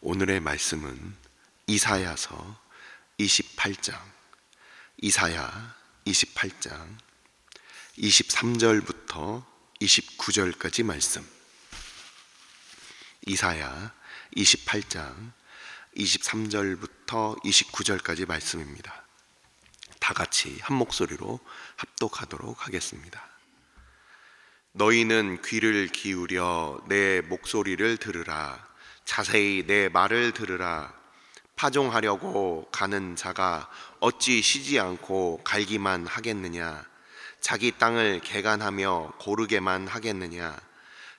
오늘의 말씀은 이사야서 28장, 이사야 28장 23절부터 29절까지 말씀. 이사야 28장 23절부터 29절까지 말씀입니다. 다 같이 한 목소리로 합독하도록 하겠습니다. 너희는 귀를 기울여 내 목소리를 들으라. 자세히 내 말을 들으라. 파종하려고 가는 자가 어찌 쉬지 않고 갈기만 하겠느냐? 자기 땅을 개간하며 고르게만 하겠느냐?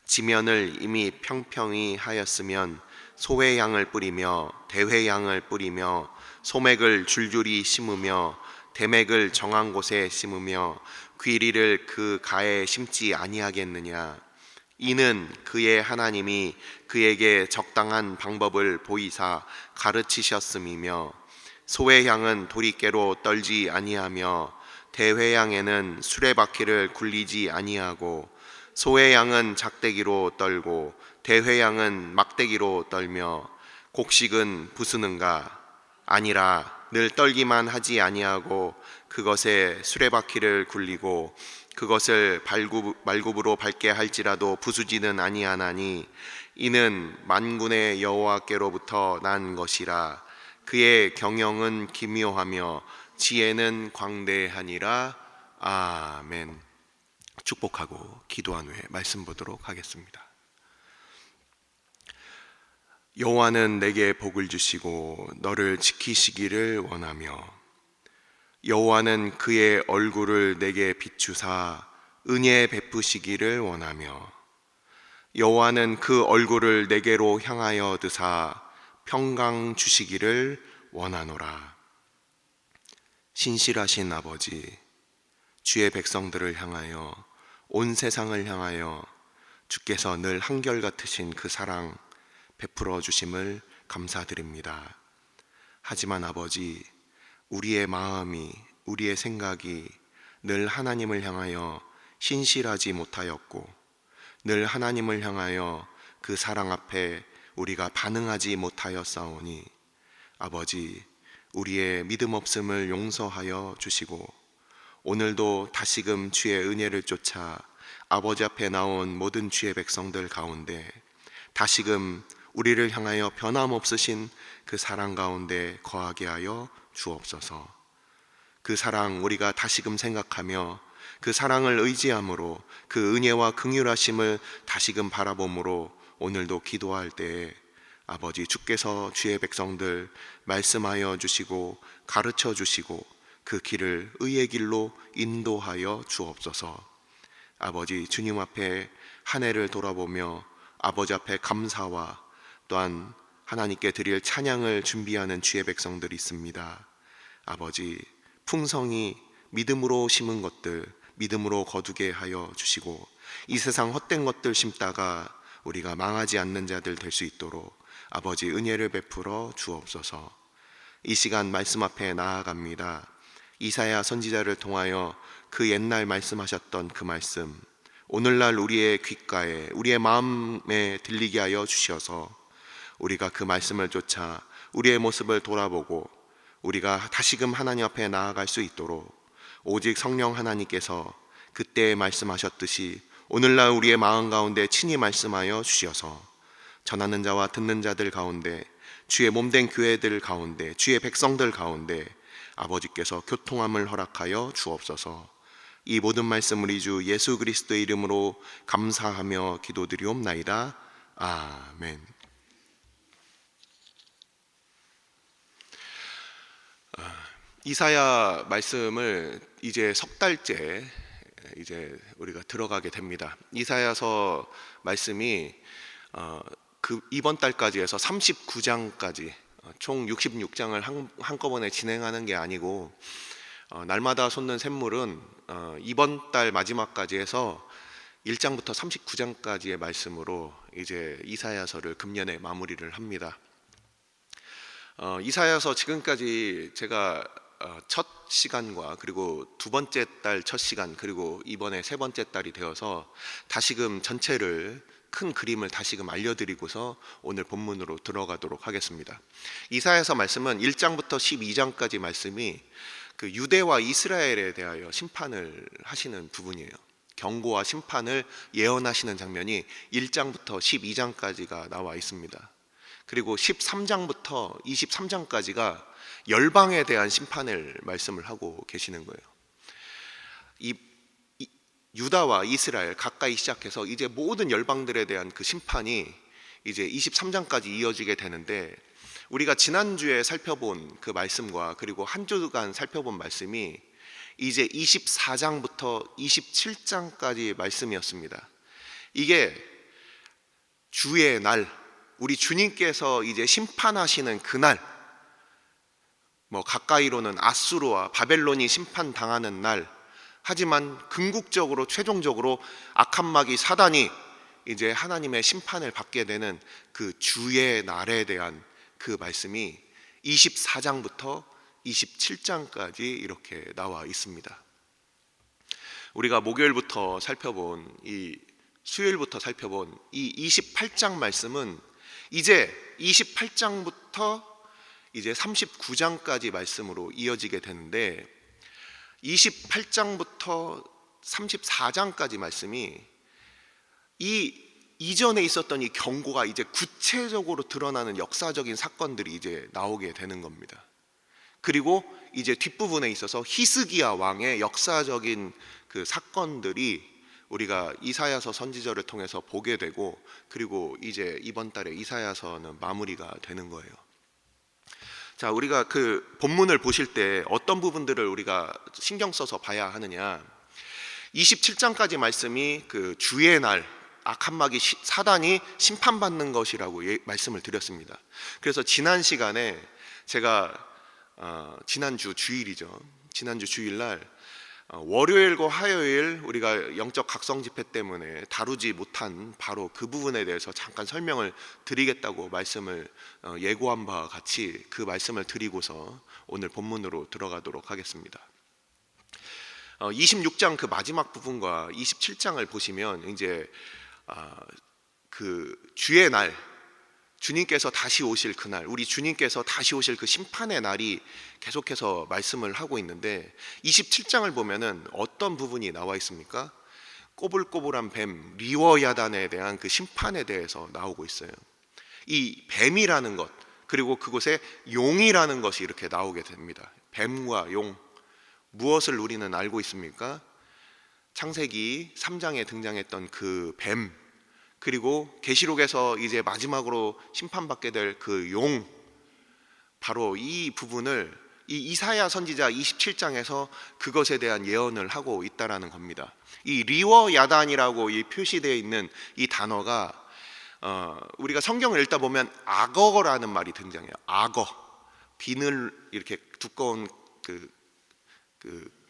지면을 이미 평평히 하였으면 소회양을 뿌리며 대회양을 뿌리며 소맥을 줄줄이 심으며 대맥을 정한 곳에 심으며 귀리를 그 가에 심지 아니하겠느냐? 이는 그의 하나님이 그에게 적당한 방법을 보이사 가르치셨음이며, 소회향은 도리깨로 떨지 아니하며 대회향에는 수레바퀴를 굴리지 아니하고, 소회향은 작대기로 떨고 대회향은 막대기로 떨며, 곡식은 부수는가? 아니라 늘 떨기만 하지 아니하고 그것에 수레바퀴를 굴리고 그것을 말굽으로 밟게 할지라도 부수지는 아니하나니, 이는 만군의 여호와께로부터 난 것이라. 그의 경영은 기묘하며 지혜는 광대하니라. 아멘. 축복하고 기도한 후에 말씀 보도록 하겠습니다. 여호와는 내게 복을 주시고 너를 지키시기를 원하며, 여호와는 그의 얼굴을 내게 비추사 은혜 베푸시기를 원하며, 여호와는 그 얼굴을 내게로 향하여 드사 평강 주시기를 원하노라. 신실하신 아버지, 주의 백성들을 향하여, 온 세상을 향하여 주께서 늘 한결같으신 그 사랑 베풀어 주심을 감사드립니다. 하지만 아버지, 우리의 마음이, 우리의 생각이 늘 하나님을 향하여 신실하지 못하였고, 늘 하나님을 향하여 그 사랑 앞에 우리가 반응하지 못하였사오니, 아버지, 우리의 믿음 없음을 용서하여 주시고, 오늘도 다시금 주의 은혜를 쫓아 아버지 앞에 나온 모든 주의 백성들 가운데 다시금 우리를 향하여 변함없으신 그 사랑 가운데 거하게 하여 주옵소서. 그 사랑 우리가 다시금 생각하며 그 사랑을 의지함으로 그 은혜와 긍휼하심을 다시금 바라봄으로 오늘도 기도할 때에 아버지, 주께서 주의 백성들 말씀하여 주시고 가르쳐 주시고 그 길을 의의 길로 인도하여 주옵소서. 아버지, 주님 앞에 한 해를 돌아보며 아버지 앞에 감사와 또한 하나님께 드릴 찬양을 준비하는 주의 백성들이 있습니다. 아버지, 풍성히 믿음으로 심은 것들 믿음으로 거두게 하여 주시고, 이 세상 헛된 것들 심다가 우리가 망하지 않는 자들 될 수 있도록 아버지 은혜를 베풀어 주옵소서. 이 시간 말씀 앞에 나아갑니다. 이사야 선지자를 통하여 그 옛날 말씀하셨던 그 말씀, 오늘날 우리의 귓가에, 우리의 마음에 들리게 하여 주셔서 우리가 그 말씀을 쫓아 우리의 모습을 돌아보고 우리가 다시금 하나님 앞에 나아갈 수 있도록 오직 성령 하나님께서 그때 말씀하셨듯이 오늘날 우리의 마음 가운데 친히 말씀하여 주셔서 전하는 자와 듣는 자들 가운데, 주의 몸된 교회들 가운데, 주의 백성들 가운데 아버지께서 교통함을 허락하여 주옵소서. 이 모든 말씀 우리 주 예수 그리스도의 이름으로 감사하며 기도드리옵나이다. 아멘. 이사야 말씀을 이제 석 달째 이제 우리가 들어가게 됩니다. 이사야서 말씀이 이번 달까지 해서 39장까지 총 66장을 한꺼번에 진행하는 게 아니고, 날마다 솟는 샘물은 이번 달 마지막까지 해서 1장부터 39장까지의 말씀으로 이제 이사야서를 금년에 마무리를 합니다. 이사야서 지금까지 제가 첫 시간과 그리고 두 번째 달 첫 시간, 그리고 이번에 세 번째 달이 되어서 다시금 전체를 큰 그림을 다시금 알려드리고서 오늘 본문으로 들어가도록 하겠습니다. 이사야서 말씀은 1장부터 12장까지 말씀이 그 유대와 이스라엘에 대하여 심판을 하시는 부분이에요. 경고와 심판을 예언하시는 장면이 1장부터 12장까지가 나와 있습니다. 그리고 13장부터 23장까지가 열방에 대한 심판을 말씀을 하고 계시는 거예요. 이 유다와 이스라엘 가까이 시작해서 이제 모든 열방들에 대한 그 심판이 이제 23장까지 이어지게 되는데, 우리가 지난주에 살펴본 그 말씀과 그리고 한 주간 살펴본 말씀이 이제 24장부터 27장까지 말씀이었습니다. 이게 주의 날, 우리 주님께서 이제 심판하시는 그날, 가까이로는 아수르와 바벨론이 심판당하는 날, 하지만 궁극적으로 최종적으로 악한 마귀 사단이 이제 하나님의 심판을 받게 되는 그 주의 날에 대한 그 말씀이 24장부터 27장까지 이렇게 나와 있습니다. 우리가 목요일부터 살펴본 수요일부터 살펴본 이 28장 말씀은 이제 28장부터 이제 39장까지 말씀으로 이어지게 되는데, 28장부터 34장까지 말씀이 이 이전에 있었던 이 경고가 이제 구체적으로 드러나는 역사적인 사건들이 이제 나오게 되는 겁니다. 그리고 이제 뒷부분에 있어서 히스기야 왕의 역사적인 그 사건들이 우리가 이사야서 선지자를 통해서 보게 되고, 그리고 이제 이번 달에 이사야서는 마무리가 되는 거예요. 자, 우리가 그 본문을 보실 때 어떤 부분들을 우리가 신경 써서 봐야 하느냐, 27장까지 말씀이 그 주의 날, 악한 마귀 사단이 심판받는 것이라고 말씀을 드렸습니다. 그래서 지난 시간에 제가 지난주 주일날 월요일과 화요일 우리가 영적 각성 집회 때문에 다루지 못한 바로 그 부분에 대해서 잠깐 설명을 드리겠다고 말씀을 예고한 바와 같이 그 말씀을 드리고서 오늘 본문으로 들어가도록 하겠습니다. 26장 그 마지막 부분과 27장을 보시면 이제 그 주의 날, 주님께서 다시 오실 그날, 우리 주님께서 다시 오실 그 심판의 날이 계속해서 말씀을 하고 있는데, 27장을 보면은 어떤 부분이 나와 있습니까? 꼬불꼬불한 뱀, 리워야단에 대한 그 심판에 대해서 나오고 있어요. 이 뱀이라는 것, 그리고 그곳에 용이라는 것이 이렇게 나오게 됩니다. 뱀과 용, 무엇을 우리는 알고 있습니까? 창세기 3장에 등장했던 그 뱀, 그리고 계시록에서 이제 마지막으로 심판받게 될 그 용, 바로 이 부분을 이 이사야 선지자 27장에서 그것에 대한 예언을 하고 있다라는 겁니다. 이 리워 야단이라고 이 표시되어 있는 이 단어가 우리가 성경을 읽다 보면 악어라는 말이 등장해요. 악어, 비늘, 이렇게 두꺼운 그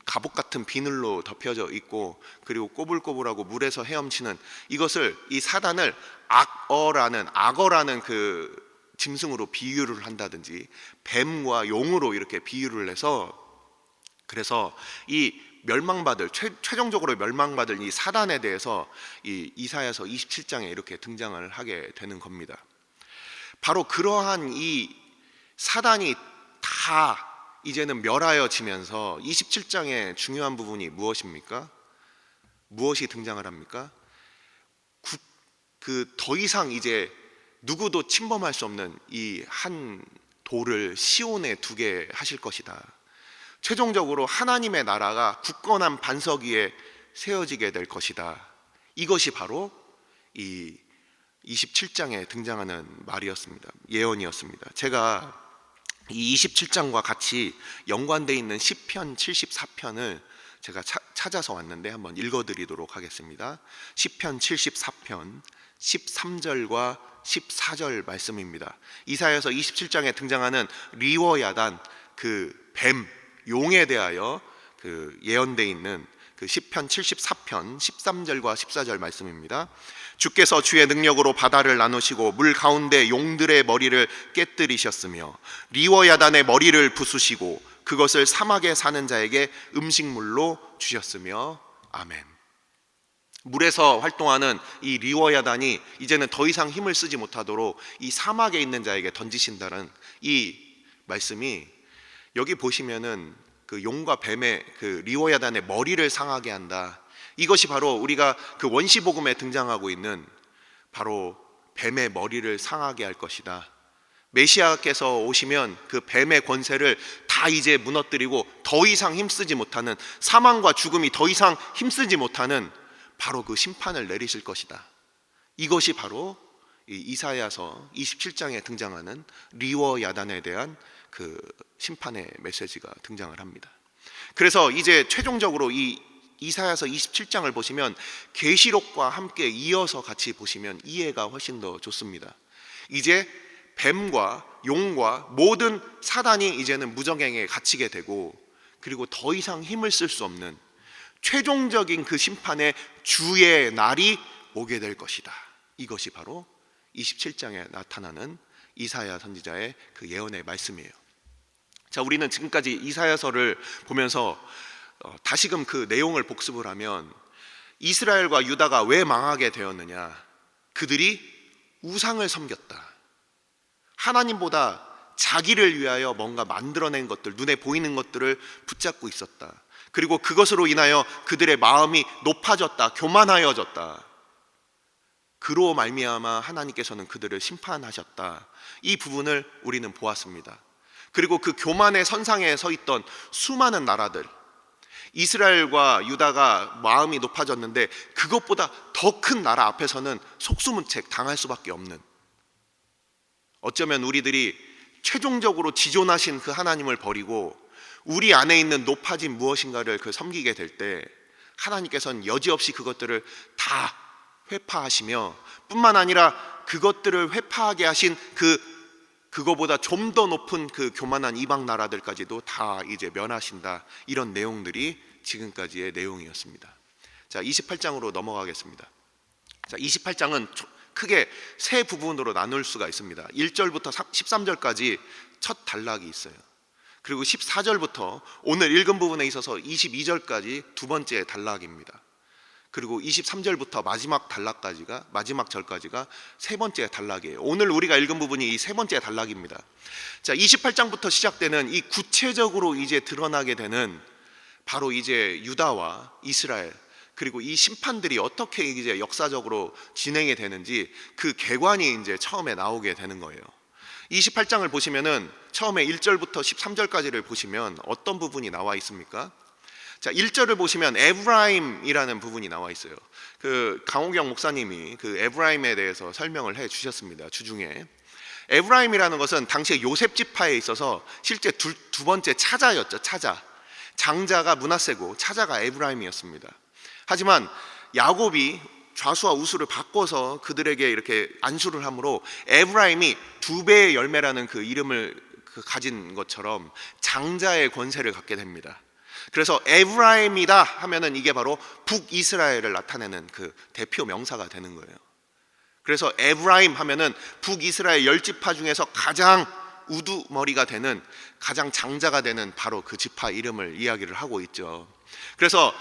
갑옷 같은 비늘로 덮여져 있고, 그리고 꼬불꼬불하고 물에서 헤엄치는 이것을, 이 사단을 악어라는 그 짐승으로 비유를 한다든지 뱀과 용으로 이렇게 비유를 해서, 그래서 이 멸망받을 최종적으로 멸망받을 이 사단에 대해서 이 이사야서 27장에 이렇게 등장을 하게 되는 겁니다. 바로 그러한 이 사단이 다 이제는 멸하여지면서 27장의 중요한 부분이 무엇입니까? 무엇이 등장을 합니까? 더 이상 이제 누구도 침범할 수 없는 이 한 돌을 시온에 두게 하실 것이다. 최종적으로 하나님의 나라가 굳건한 반석 위에 세워지게 될 것이다. 이것이 바로 이 27장에 등장하는 말이었습니다. 예언이었습니다. 제가 이 27장과 같이 연관되어 있는 시편 74편을 제가 찾아서 왔는데 한번 읽어드리도록 하겠습니다. 시편 74편 13절과 14절 말씀입니다. 이사야서 27장에 등장하는 리워야단, 그 뱀, 용에 대하여 그 예언되어 있는 그 시편 74편 13절과 14절 말씀입니다. 주께서 주의 능력으로 바다를 나누시고 물 가운데 용들의 머리를 깨뜨리셨으며 리워야단의 머리를 부수시고 그것을 사막에 사는 자에게 음식물로 주셨으며. 아멘. 물에서 활동하는 이 리워야단이 이제는 더 이상 힘을 쓰지 못하도록 이 사막에 있는 자에게 던지신다는 이 말씀이, 여기 보시면은 그 용과 뱀의 그 리워야단의 머리를 상하게 한다. 이것이 바로 우리가 그 원시복음에 등장하고 있는 바로 뱀의 머리를 상하게 할 것이다. 메시아께서 오시면 그 뱀의 권세를 다 이제 무너뜨리고 더 이상 힘쓰지 못하는, 사망과 죽음이 더 이상 힘쓰지 못하는 바로 그 심판을 내리실 것이다. 이것이 바로 이사야서 27장에 등장하는 리워 야단에 대한 그 심판의 메시지가 등장을 합니다. 그래서 이제 최종적으로 이 이사야서 27장을 보시면 계시록과 함께 이어서 같이 보시면 이해가 훨씬 더 좋습니다. 이제 뱀과 용과 모든 사단이 이제는 무정행에 갇히게 되고, 그리고 더 이상 힘을 쓸 수 없는 최종적인 그 심판의 주의 날이 오게 될 것이다. 이것이 바로 27장에 나타나는 이사야 선지자의 그 예언의 말씀이에요. 자, 우리는 지금까지 이사야서를 보면서 다시금 그 내용을 복습을 하면, 이스라엘과 유다가 왜 망하게 되었느냐? 그들이 우상을 섬겼다. 하나님보다 자기를 위하여 뭔가 만들어낸 것들, 눈에 보이는 것들을 붙잡고 있었다. 그리고 그것으로 인하여 그들의 마음이 높아졌다, 교만하여졌다. 그로 말미암아 하나님께서는 그들을 심판하셨다. 이 부분을 우리는 보았습니다. 그리고 그 교만의 선상에 서 있던 수많은 나라들, 이스라엘과 유다가 마음이 높아졌는데 그것보다 더 큰 나라 앞에서는 속수무책 당할 수밖에 없는, 어쩌면 우리들이 최종적으로 지존하신 그 하나님을 버리고 우리 안에 있는 높아진 무엇인가를 그 섬기게 될 때 하나님께서는 여지없이 그것들을 다 회파하시며, 뿐만 아니라 그것들을 회파하게 하신 그거보다 좀 더 높은 그 교만한 이방 나라들까지도 다 이제 멸하신다. 이런 내용들이 지금까지의 내용이었습니다. 자, 28장으로 넘어가겠습니다. 자, 28장은 크게 세 부분으로 나눌 수가 있습니다. 1절부터 13절까지 첫 단락이 있어요. 그리고 14절부터 오늘 읽은 부분에 있어서 22절까지 두 번째 단락입니다. 그리고 23절부터 마지막 절까지가 세 번째 단락이에요. 오늘 우리가 읽은 부분이 이 세 번째 단락입니다. 자, 28장부터 시작되는 이 구체적으로 이제 드러나게 되는 바로 이제 유다와 이스라엘, 그리고 이 심판들이 어떻게 이제 역사적으로 진행이 되는지 그 개관이 이제 처음에 나오게 되는 거예요. 28장을 보시면은 처음에 1절부터 13절까지를 보시면 어떤 부분이 나와 있습니까? 자, 1절을 보시면 에브라임이라는 부분이 나와 있어요. 그 강호경 목사님이 그 에브라임에 대해서 설명을 해 주셨습니다. 주중에 에브라임이라는 것은 당시에 요셉 지파에 있어서 실제 두 번째 차자였죠. 차자. 장자가 므낫세고 차자가 에브라임이었습니다. 하지만 야곱이 좌수와 우수를 바꿔서 그들에게 이렇게 안수를 함으로 에브라임이 두 배의 열매라는 그 이름을 가진 것처럼 장자의 권세를 갖게 됩니다. 그래서 에브라임이다 하면은 이게 바로 북이스라엘을 나타내는 그 대표 명사가 되는 거예요. 그래서 에브라임 하면은 북이스라엘 10지파 중에서 가장 우두머리가 되는, 가장 장자가 되는 바로 그 지파 이름을 이야기를 하고 있죠. 그래서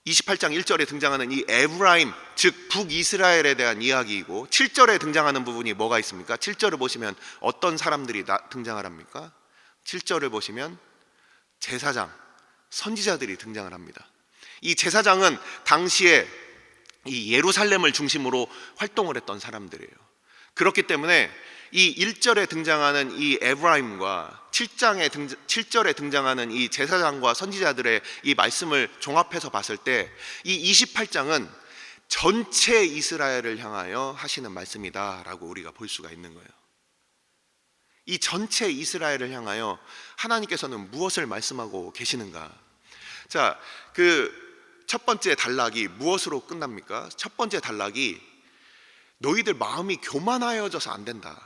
28장 1절에 등장하는 이 에브라임, 즉 북이스라엘에 대한 이야기이고, 7절에 등장하는 부분이 뭐가 있습니까? 7절을 보시면 어떤 사람들이 등장을 합니까? 7절을 보시면 제사장, 선지자들이 등장을 합니다. 이 제사장은 당시에 이 예루살렘을 중심으로 활동을 했던 사람들이에요. 그렇기 때문에 이 1절에 등장하는 이 에브라임과 7절에 등장하는 이 제사장과 선지자들의 이 말씀을 종합해서 봤을 때 이 28장은 전체 이스라엘을 향하여 하시는 말씀이다라고 우리가 볼 수가 있는 거예요. 이 전체 이스라엘을 향하여 하나님께서는 무엇을 말씀하고 계시는가? 자, 그 첫 번째 단락이 무엇으로 끝납니까? 첫 번째 단락이 너희들 마음이 교만하여져서 안 된다.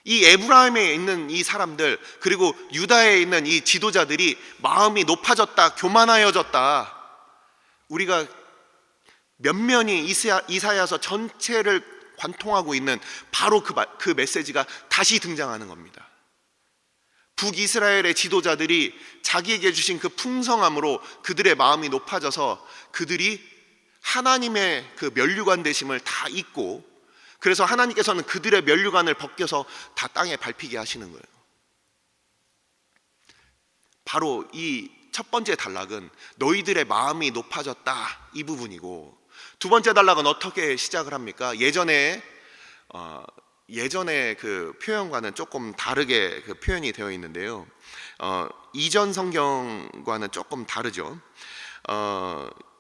이 에브라임에 있는 이 사람들, 그리고 유다에 있는 이 지도자들이 마음이 높아졌다, 교만하여졌다. 우리가 면면이 이사야서 전체를 관통하고 있는 바로 그 메시지가 다시 등장하는 겁니다. 북이스라엘의 지도자들이 자기에게 주신 그 풍성함으로 그들의 마음이 높아져서 그들이 하나님의 그 면류관 되심을 다 잊고, 그래서 하나님께서는 그들의 면류관을 벗겨서 다 땅에 밟히게 하시는 거예요. 바로 이 첫 번째 단락은 너희들의 마음이 높아졌다, 이 부분이고, 두 번째 단락은 어떻게 시작을 합니까? 예전에 그 표현과는 조금 다르게 그 표현이 되어 있는데요. 이전 성경과는 조금 다르죠.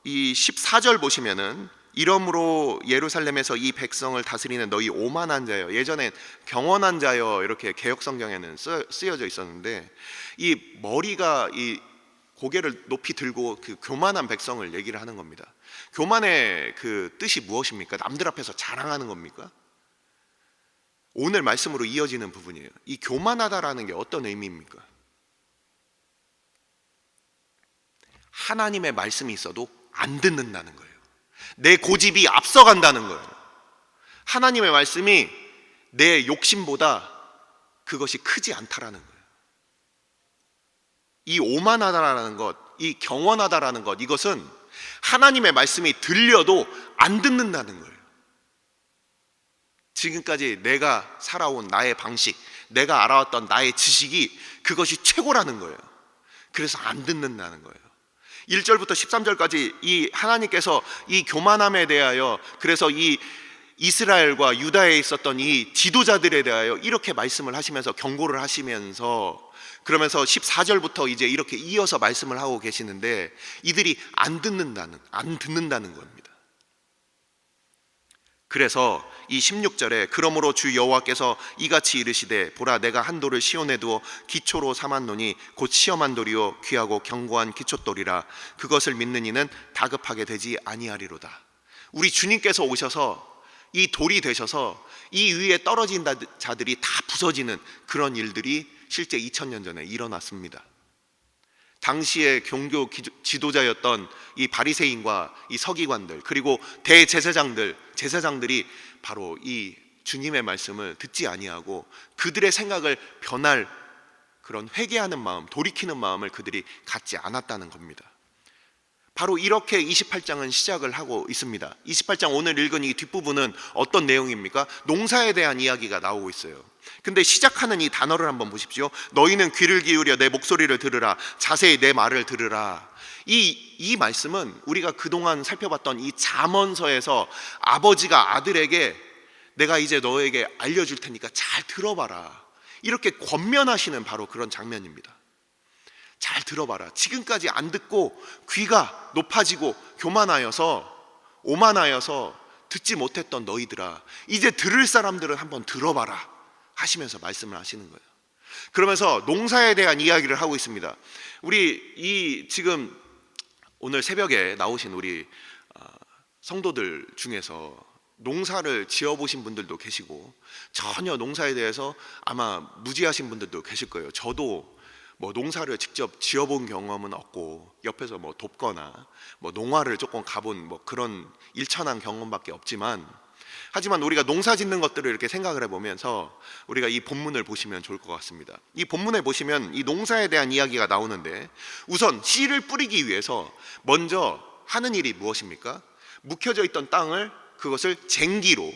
이 14절 보시면은 이러므로 예루살렘에서 이 백성을 다스리는 너희 오만한 자여, 예전엔 경건한 자여 이렇게 개역 성경에는 쓰여져 있었는데, 이 머리가 이 고개를 높이 들고 그 교만한 백성을 얘기를 하는 겁니다. 교만의 그 뜻이 무엇입니까? 남들 앞에서 자랑하는 겁니까? 오늘 말씀으로 이어지는 부분이에요. 이 교만하다라는 게 어떤 의미입니까? 하나님의 말씀이 있어도 안 듣는다는 거예요. 내 고집이 앞서간다는 거예요. 하나님의 말씀이 내 욕심보다 그것이 크지 않다라는 거예요. 이 오만하다라는 것, 이 경건하다라는 것, 이것은 하나님의 말씀이 들려도 안 듣는다는 거예요. 지금까지 내가 살아온 나의 방식, 내가 알아왔던 나의 지식이 그것이 최고라는 거예요. 그래서 안 듣는다는 거예요. 1절부터 13절까지 이 하나님께서 이 교만함에 대하여, 그래서 이 이스라엘과 유다에 있었던 이 지도자들에 대하여 이렇게 말씀을 하시면서 경고를 하시면서, 그러면서 14절부터 이제 이렇게 이어서 말씀을 하고 계시는데, 이들이 안 듣는다는 겁니다. 그래서 이 16절에 그러므로 주 여호와께서 이같이 이르시되 보라 내가 한 돌을 시온에 두어 기초로 삼았노니 곧 시험한 돌이요 귀하고 견고한 기초돌이라 그것을 믿는 이는 다급하게 되지 아니하리로다. 우리 주님께서 오셔서 이 돌이 되셔서 이 위에 떨어진 자들이 다 부서지는 그런 일들이 실제 2000년 전에 일어났습니다. 당시의 종교 지도자였던 이 바리새인과 이 서기관들, 그리고 제사장들이 바로 이 주님의 말씀을 듣지 아니하고 그들의 생각을 변할 그런 회개하는 마음, 돌이키는 마음을 그들이 갖지 않았다는 겁니다. 바로 이렇게 28장은 시작을 하고 있습니다. 28장 오늘 읽은 이 뒷부분은 어떤 내용입니까? 농사에 대한 이야기가 나오고 있어요. 근데 시작하는 이 단어를 한번 보십시오. 너희는 귀를 기울여 내 목소리를 들으라. 자세히 내 말을 들으라. 이 말씀은 우리가 그동안 살펴봤던 이 잠언서에서 아버지가 아들에게 내가 이제 너에게 알려줄 테니까 잘 들어봐라, 이렇게 권면하시는 바로 그런 장면입니다. 잘 들어봐라. 지금까지 안 듣고 귀가 높아지고 오만하여서 듣지 못했던 너희들아, 이제 들을 사람들은 한번 들어봐라 하시면서 말씀을 하시는 거예요. 그러면서 농사에 대한 이야기를 하고 있습니다. 우리 지금 오늘 새벽에 나오신 우리 성도들 중에서 농사를 지어보신 분들도 계시고 전혀 농사에 대해서 아마 무지하신 분들도 계실 거예요. 저도 농사를 직접 지어본 경험은 없고 옆에서 돕거나 농화를 조금 가본 그런 일천한 경험밖에 없지만, 하지만 우리가 농사 짓는 것들을 이렇게 생각을 해보면서 우리가 이 본문을 보시면 좋을 것 같습니다. 이 본문에 보시면 이 농사에 대한 이야기가 나오는데, 우선 씨를 뿌리기 위해서 먼저 하는 일이 무엇입니까? 묵혀져 있던 땅을 그것을 쟁기로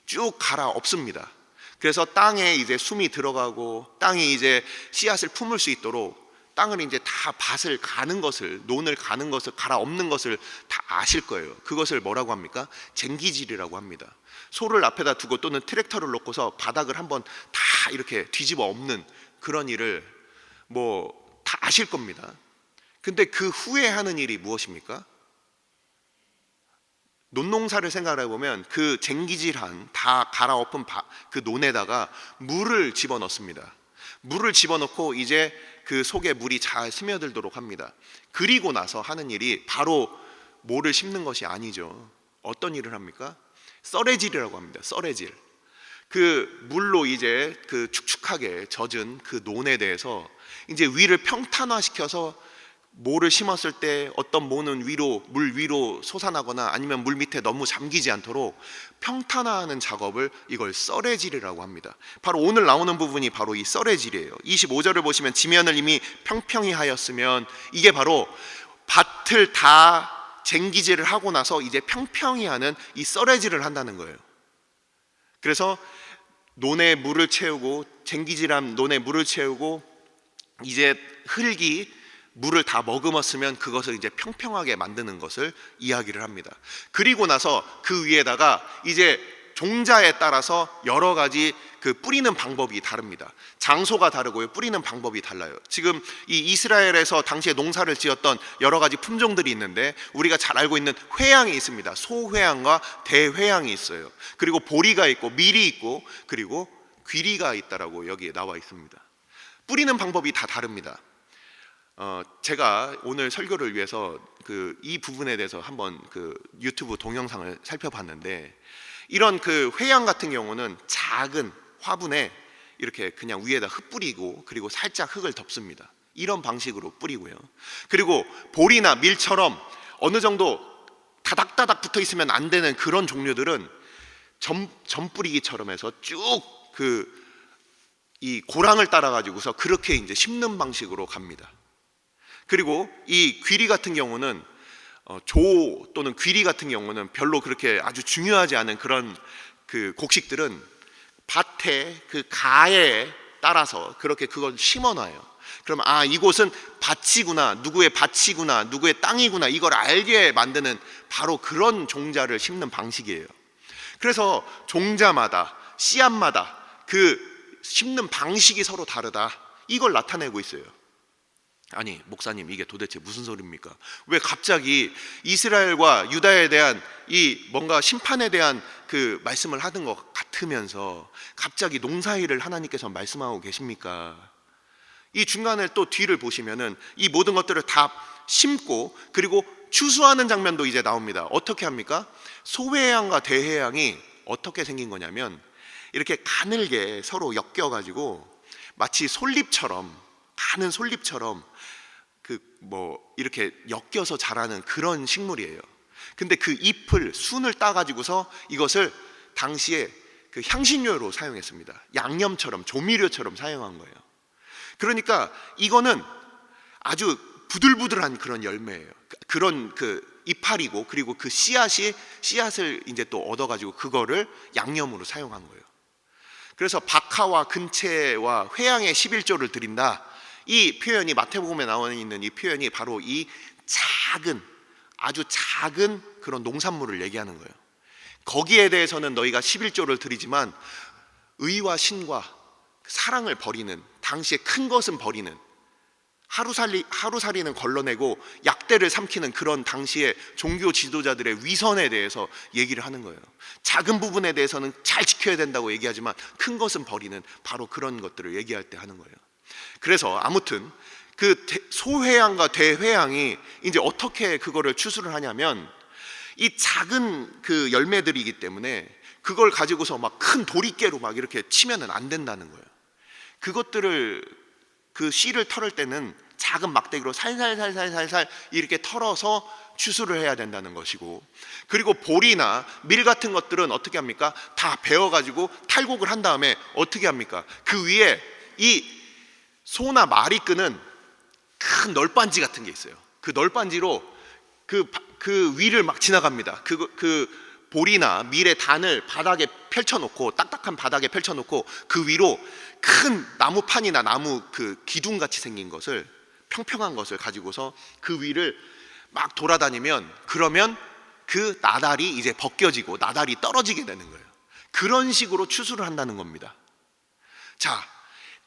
쭉 갈아엎습니다. 그래서 땅에 이제 숨이 들어가고 땅이 이제 씨앗을 품을 수 있도록 땅을 이제 다 밭을 가는 것을, 논을 가는 것을, 갈아엎는 것을 다 아실 거예요. 그것을 뭐라고 합니까? 쟁기질이라고 합니다. 소를 앞에다 두고 또는 트랙터를 놓고서 바닥을 한번 다 이렇게 뒤집어 엎는 그런 일을 다 아실 겁니다. 근데 그 후에 하는 일이 무엇입니까? 논농사를 생각을 해보면 그 쟁기질한 다 갈아엎은 그 논에다가 물을 집어넣습니다. 물을 집어넣고 이제 그 속에 물이 잘 스며들도록 합니다. 그리고 나서 하는 일이 바로 모를 심는 것이 아니죠. 어떤 일을 합니까? 썰애질이라고 합니다. 썰애질. 그 물로 이제 그 축축하게 젖은 그 논에 대해서 이제 위를 평탄화시켜서 모를 심었을 때 어떤 모는 물 위로 솟아나거나 아니면 물 밑에 너무 잠기지 않도록 평탄화하는 작업을, 이걸 썰애질이라고 합니다. 바로 오늘 나오는 부분이 바로 이 썰애질이에요. 25절을 보시면 지면을 이미 평평히 하였으면, 이게 바로 밭을 다 쟁기질을 하고 나서 이제 평평히 하는 이 썰애질을 한다는 거예요. 그래서 논에 물을 채우고, 쟁기질한 논에 물을 채우고 이제 흙이 물을 다 머금었으면 그것을 이제 평평하게 만드는 것을 이야기를 합니다. 그리고 나서 그 위에다가 이제 종자에 따라서 여러 가지 그 뿌리는 방법이 다릅니다. 장소가 다르고요, 뿌리는 방법이 달라요. 지금 이 이스라엘에서 당시에 농사를 지었던 여러 가지 품종들이 있는데, 우리가 잘 알고 있는 회양이 있습니다. 소회양과 대회양이 있어요. 그리고 보리가 있고 밀이 있고 그리고 귀리가 있다라고 여기에 나와 있습니다. 뿌리는 방법이 다 다릅니다. 제가 오늘 설교를 위해서 이 부분에 대해서 한번 유튜브 동영상을 살펴봤는데, 이런 회양 같은 경우는 작은 화분에 이렇게 그냥 위에다 흙 뿌리고 그리고 살짝 흙을 덮습니다. 이런 방식으로 뿌리고요. 그리고 보리나 밀처럼 어느 정도 다닥다닥 붙어 있으면 안 되는 그런 종류들은 점 뿌리기처럼 해서 쭉 이 고랑을 따라 가지고서 그렇게 이제 심는 방식으로 갑니다. 그리고 이 귀리 같은 경우는 조 또는 귀리 같은 경우는 별로 그렇게 아주 중요하지 않은 그런 곡식들은 밭에 가에 따라서 그렇게 그걸 심어놔요. 그러면 이곳은 밭이구나, 누구의 밭이구나, 누구의 땅이구나, 이걸 알게 만드는 바로 그런 종자를 심는 방식이에요. 그래서 종자마다, 씨앗마다 심는 방식이 서로 다르다, 이걸 나타내고 있어요. 아니 목사님, 이게 도대체 무슨 소리입니까? 왜 갑자기 이스라엘과 유다에 대한 이 뭔가 심판에 대한 말씀을 하는 것 같으면서 갑자기 농사일을 하나님께서 말씀하고 계십니까? 이 중간에 또 뒤를 보시면은 이 모든 것들을 다 심고 그리고 추수하는 장면도 이제 나옵니다. 어떻게 합니까? 소회양과 대회양이 어떻게 생긴 거냐면, 이렇게 가늘게 서로 엮여가지고 마치 솔잎처럼, 가는 솔잎처럼 이렇게 엮여서 자라는 그런 식물이에요. 근데 그 잎을, 순을 따가지고서 이것을 당시에 향신료로 사용했습니다. 양념처럼, 조미료처럼 사용한 거예요. 그러니까 이거는 아주 부들부들한 그런 열매예요. 그런 이파리고, 그리고 씨앗을 이제 또 얻어가지고 그거를 양념으로 사용한 거예요. 그래서 박하와 근채와 회양의 11조를 드린다, 이 표현이 마태복음에 나와 있는 이 표현이 바로 이 작은, 아주 작은 그런 농산물을 얘기하는 거예요. 거기에 대해서는 너희가 11조를 드리지만 의와 신과 사랑을 버리는, 당시에 큰 것은 버리는, 하루살이는 걸러내고 약대를 삼키는 그런 당시의 종교 지도자들의 위선에 대해서 얘기를 하는 거예요. 작은 부분에 대해서는 잘 지켜야 된다고 얘기하지만 큰 것은 버리는, 바로 그런 것들을 얘기할 때 하는 거예요. 그래서 아무튼 소회양과 대회양이 이제 어떻게 그거를 추수를 하냐면, 이 작은 열매들이기 때문에 그걸 가지고서 막 큰 도리깨로 막 이렇게 치면은 안 된다는 거예요. 그것들을 씨를 털을 때는 작은 막대기로 살살살살살살 이렇게 털어서 추수를 해야 된다는 것이고, 그리고 보리나 밀 같은 것들은 어떻게 합니까? 다 베어가지고 탈곡을 한 다음에 어떻게 합니까? 그 위에 이 소나 말이 끄는 큰 널빤지 같은 게 있어요. 그 널빤지로 그 위를 막 지나갑니다. 보리나 밀의 단을 바닥에 펼쳐놓고, 딱딱한 바닥에 펼쳐놓고 그 위로 큰 나무판이나 나무 기둥같이 생긴 것을, 평평한 것을 가지고서 그 위를 막 돌아다니면, 그러면 그 나달이 이제 벗겨지고 나달이 떨어지게 되는 거예요. 그런 식으로 추수를 한다는 겁니다. 자,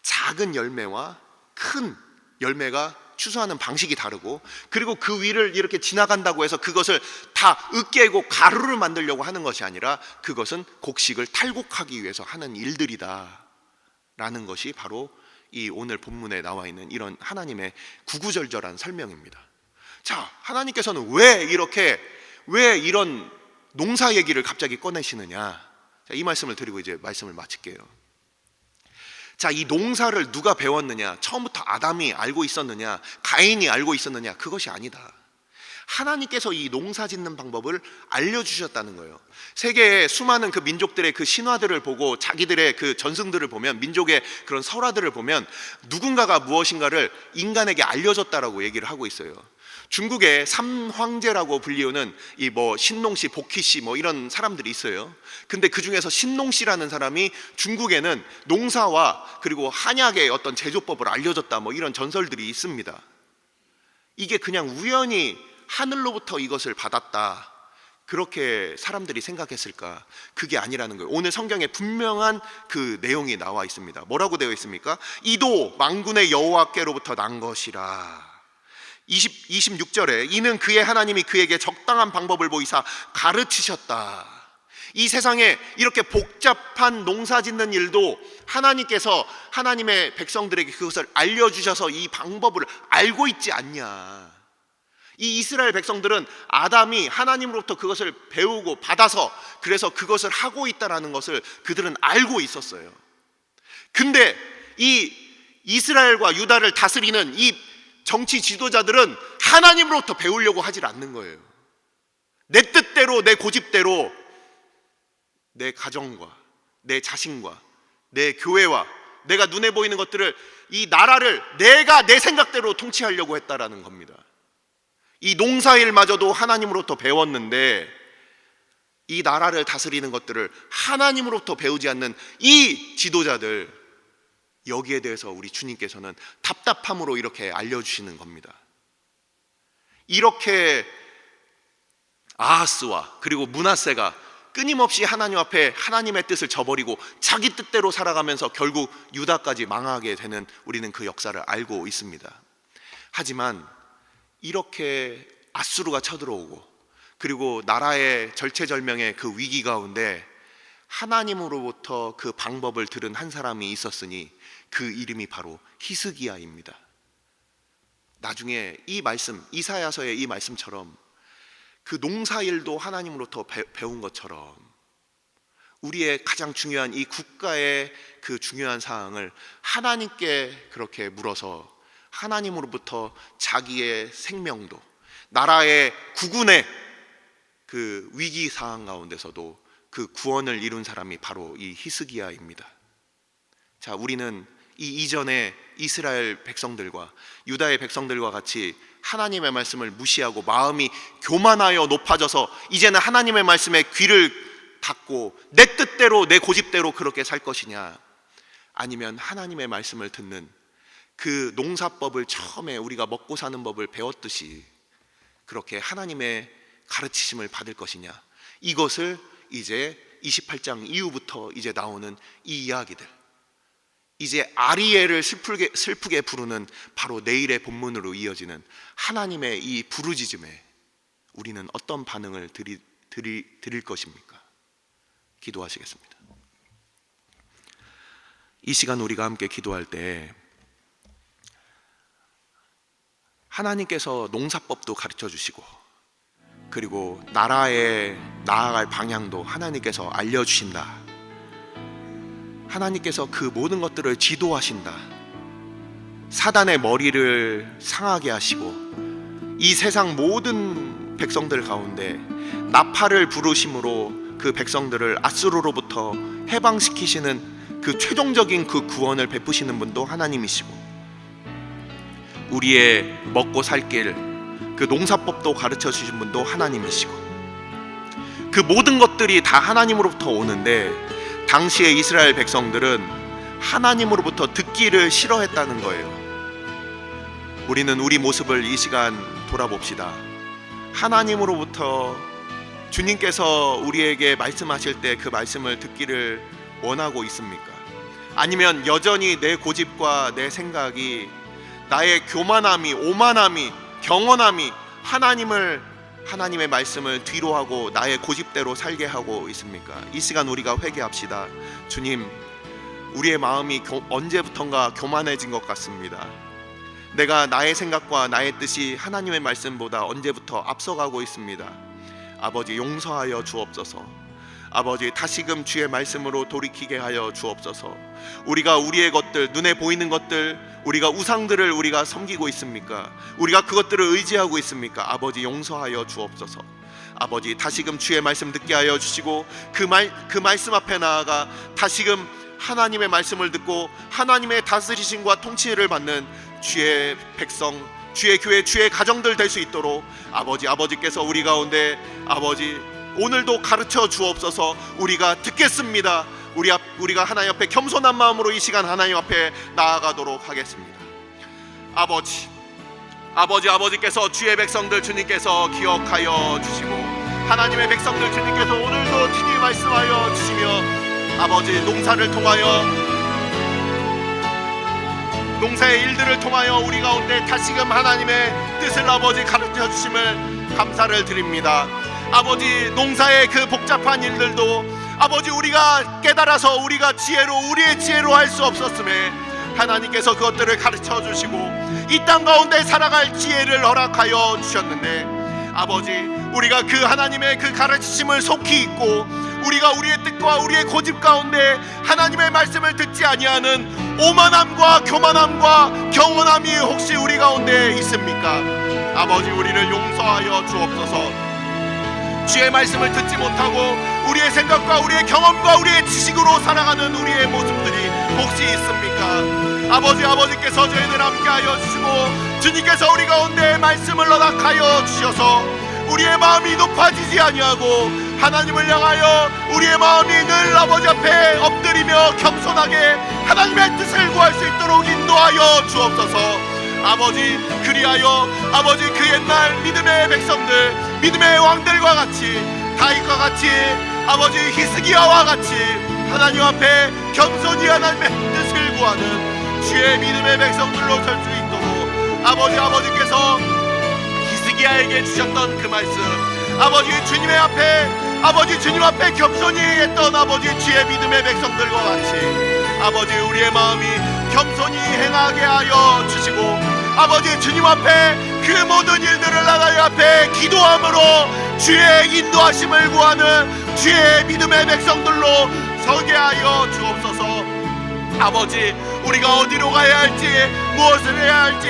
작은 열매와 큰 열매가 추수하는 방식이 다르고, 그리고 그 위를 이렇게 지나간다고 해서 그것을 다 으깨고 가루를 만들려고 하는 것이 아니라 그것은 곡식을 탈곡하기 위해서 하는 일들이다 라는 것이 바로 이 오늘 본문에 나와 있는 이런 하나님의 구구절절한 설명입니다. 자, 하나님께서는 왜 이런 농사 얘기를 갑자기 꺼내시느냐, 자, 이 말씀을 드리고 이제 말씀을 마칠게요. 자, 이 농사를 누가 배웠느냐? 처음부터 아담이 알고 있었느냐? 가인이 알고 있었느냐? 그것이 아니다. 하나님께서 이 농사 짓는 방법을 알려주셨다는 거예요. 세계의 수많은 민족들의 신화들을 보고, 자기들의 전승들을 보면, 민족의 그런 설화들을 보면 누군가가 무엇인가를 인간에게 알려줬다라고 얘기를 하고 있어요. 중국의 삼황제라고 불리우는 이 신농씨, 복희씨 이런 사람들이 있어요. 근데 그 중에서 신농씨라는 사람이 중국에는 농사와 그리고 한약의 어떤 제조법을 알려줬다 이런 전설들이 있습니다. 이게 그냥 우연히 하늘로부터 이것을 받았다, 그렇게 사람들이 생각했을까? 그게 아니라는 거예요. 오늘 성경에 분명한 그 내용이 나와 있습니다. 뭐라고 되어 있습니까? 이도 만군의 여호와께로부터 난 것이라. 26절에 이는 그의 하나님이 그에게 적당한 방법을 보이사 가르치셨다. 이 세상에 이렇게 복잡한 농사 짓는 일도 하나님께서 하나님의 백성들에게 그것을 알려주셔서 이 방법을 알고 있지 않냐. 이 이스라엘 백성들은 아담이 하나님으로부터 그것을 배우고 받아서 그래서 그것을 하고 있다는 것을 그들은 알고 있었어요. 근데 이 이스라엘과 유다를 다스리는 이 정치 지도자들은 하나님으로부터 배우려고 하질 않는 거예요. 내 뜻대로, 내 고집대로 내 가정과 내 자신과 내 교회와 내가 눈에 보이는 것들을, 이 나라를 내가 내 생각대로 통치하려고 했다라는 겁니다. 이 농사일마저도 하나님으로부터 배웠는데 이 나라를 다스리는 것들을 하나님으로부터 배우지 않는 이 지도자들, 여기에 대해서 우리 주님께서는 답답함으로 이렇게 알려주시는 겁니다. 이렇게 아하스와 그리고 므낫세가 끊임없이 하나님 앞에 하나님의 뜻을 저버리고 자기 뜻대로 살아가면서 결국 유다까지 망하게 되는, 우리는 그 역사를 알고 있습니다. 하지만 이렇게 아수르가 쳐들어오고 그리고 나라의 절체절명의 그 위기 가운데 하나님으로부터 그 방법을 들은 한 사람이 있었으니 그 이름이 바로 히스기야입니다. 나중에 이 말씀, 이사야서의 이 말씀처럼 그 농사일도 하나님으로부터 배운 것처럼 우리의 가장 중요한 이 국가의 그 중요한 사항을 하나님께 그렇게 물어서 하나님으로부터 자기의 생명도, 나라의 국군의 그 위기 상황 가운데서도 그 구원을 이룬 사람이 바로 이 히스기야입니다. 자, 우리는 이 이전에 이스라엘 백성들과 유다의 백성들과 같이 하나님의 말씀을 무시하고 마음이 교만하여 높아져서 이제는 하나님의 말씀에 귀를 닫고 내 뜻대로 내 고집대로 그렇게 살 것이냐, 아니면 하나님의 말씀을 듣는 그 농사법을 처음에 우리가 먹고 사는 법을 배웠듯이 그렇게 하나님의 가르치심을 받을 것이냐, 이것을 이제 28장 이후부터 이제 나오는 이 이야기들, 이제 아리엘을 슬프게 부르는 바로 내일의 본문으로 이어지는 하나님의 이 부르짖음에 우리는 어떤 반응을 드릴 것입니까? 기도하시겠습니다. 이 시간 우리가 함께 기도할 때 하나님께서 농사법도 가르쳐 주시고 그리고 나라에 나아갈 방향도 하나님께서 알려주신다. 하나님께서 그 모든 것들을 지도하신다. 사단의 머리를 상하게 하시고 이 세상 모든 백성들 가운데 나팔을 부르심으로 그 백성들을 아수르로부터 해방시키시는 그 최종적인 그 구원을 베푸시는 분도 하나님이시고, 우리의 먹고 살 길, 그 농사법도 가르쳐 주신 분도 하나님이시고, 그 모든 것들이 다 하나님으로부터 오는데 당시의 이스라엘 백성들은 하나님으로부터 듣기를 싫어했다는 거예요. 우리는 우리 모습을 이 시간 돌아봅시다. 하나님으로부터 주님께서 우리에게 말씀하실 때 그 말씀을 듣기를 원하고 있습니까? 아니면 여전히 내 고집과 내 생각이, 나의 교만함이, 오만함이, 경건함이 하나님의 말씀을 뒤로 하고 나의 고집대로 살게 하고 있습니까? 이 시간 우리가 회개합시다. 주님, 우리의 마음이 언제부턴가 교만해진 것 같습니다. 내가 나의 생각과 나의 뜻이 하나님의 말씀보다 언제부터 앞서가고 있습니다. 아버지, 용서하여 주옵소서. 아버지, 다시금 주의 말씀으로 돌이키게 하여 주옵소서. 우리가 우리의 것들, 눈에 보이는 것들, 우리가 우상들을 우리가 섬기고 있습니까? 우리가 그것들을 의지하고 있습니까? 아버지, 용서하여 주옵소서. 아버지, 다시금 주의 말씀 듣게 하여 주시고 그 말씀 앞에 나아가 다시금 하나님의 말씀을 듣고 하나님의 다스리심과 통치를 받는 주의 백성, 주의 교회, 주의 가정들 될 수 있도록 아버지께서 우리 가운데 오늘도 가르쳐 주옵소서. 우리가 듣겠습니다. 우리가 하나님 앞에 겸손한 마음으로 이 시간 하나님 앞에 나아가도록 하겠습니다. 아버지께서 주의 백성들 주님께서 기억하여 주시고, 하나님의 백성들 주님께서 오늘도 친히 말씀하여 주시며, 농사를 통하여, 농사의 일들을 통하여 우리 가운데 다시금 하나님의 뜻을 가르쳐 주심을 감사를 드립니다. 농사의 그 복잡한 일들도 우리가 깨달아서 우리의 지혜로 할 수 없었음에 하나님께서 그것들을 가르쳐 주시고 이 땅 가운데 살아갈 지혜를 허락하여 주셨는데, 우리가 그 하나님의 그 가르치심을 속히 잊고 우리가 우리의 뜻과 우리의 고집 가운데 하나님의 말씀을 듣지 아니하는 오만함과 교만함과 경건함이 혹시 우리 가운데 있습니까? 우리를 용서하여 주옵소서. 주의 말씀을 듣지 못하고 우리의 생각과 우리의 경험과 우리의 지식으로 살아가는 우리의 모습들이 혹시 있습니까? 아버지께서 저희들 함께하여 주시고 주님께서 우리 가운데 말씀을 허락하여 주셔서 우리의 마음이 높아지지 아니하고 하나님을 향하여 우리의 마음이 늘 아버지 앞에 엎드리며 겸손하게 하나님의 뜻을 구할 수 있도록 인도하여 주옵소서. 그리하여 그 옛날 믿음의 백성들, 믿음의 왕들과 같이, 다윗과 같이, 히스기야와 같이 하나님 앞에 겸손히 하나님의 뜻을 구하는 주의 믿음의 백성들로 설 수 있도록 아버지께서 히스기야에게 주셨던 그 말씀, 주님 앞에 겸손히 했던 주의 믿음의 백성들과 같이 우리의 마음이 겸손히 행하게 하여 주시고, 주님 앞에 그 모든 일들을 하나님 앞에 기도함으로 주의 인도하심을 구하는 주의 믿음의 백성들로 서게 하여 주옵소서. 우리가 어디로 가야 할지, 무엇을 해야 할지,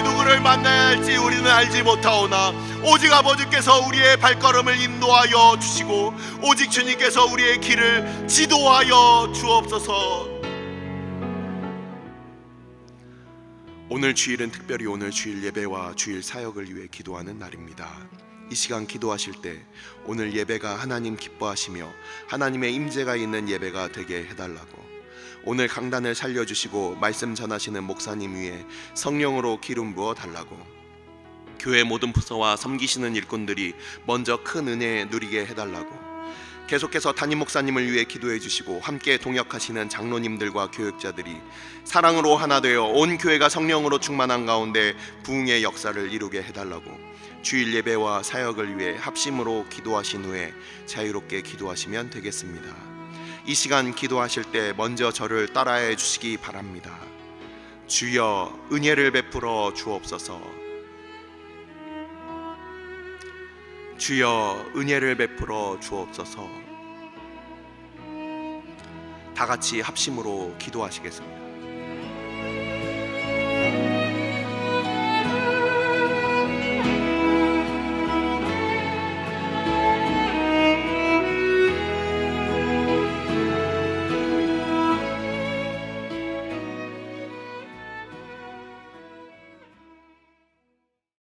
누구를 만나야 할지 우리는 알지 못하오나 오직 아버지께서 우리의 발걸음을 인도하여 주시고 오직 주님께서 우리의 길을 지도하여 주옵소서. 오늘 주일은 특별히 오늘 주일 예배와 주일 사역을 위해 기도하는 날입니다. 이 시간 기도하실 때 오늘 예배가 하나님 기뻐하시며 하나님의 임재가 있는 예배가 되게 해달라고, 오늘 강단을 살려주시고 말씀 전하시는 목사님 위에 성령으로 기름 부어 달라고, 교회 모든 부서와 섬기시는 일꾼들이 먼저 큰 은혜 누리게 해달라고, 계속해서 담임 목사님을 위해 기도해 주시고 함께 동역하시는 장로님들과 교육자들이 사랑으로 하나 되어 온 교회가 성령으로 충만한 가운데 부흥의 역사를 이루게 해달라고, 주일 예배와 사역을 위해 합심으로 기도하신 후에 자유롭게 기도하시면 되겠습니다. 이 시간 기도하실 때 먼저 저를 따라해 주시기 바랍니다. 주여 은혜를 베풀어 주옵소서. 주여 은혜를 베풀어 주옵소서. 다 같이 합심으로 기도하시겠습니다.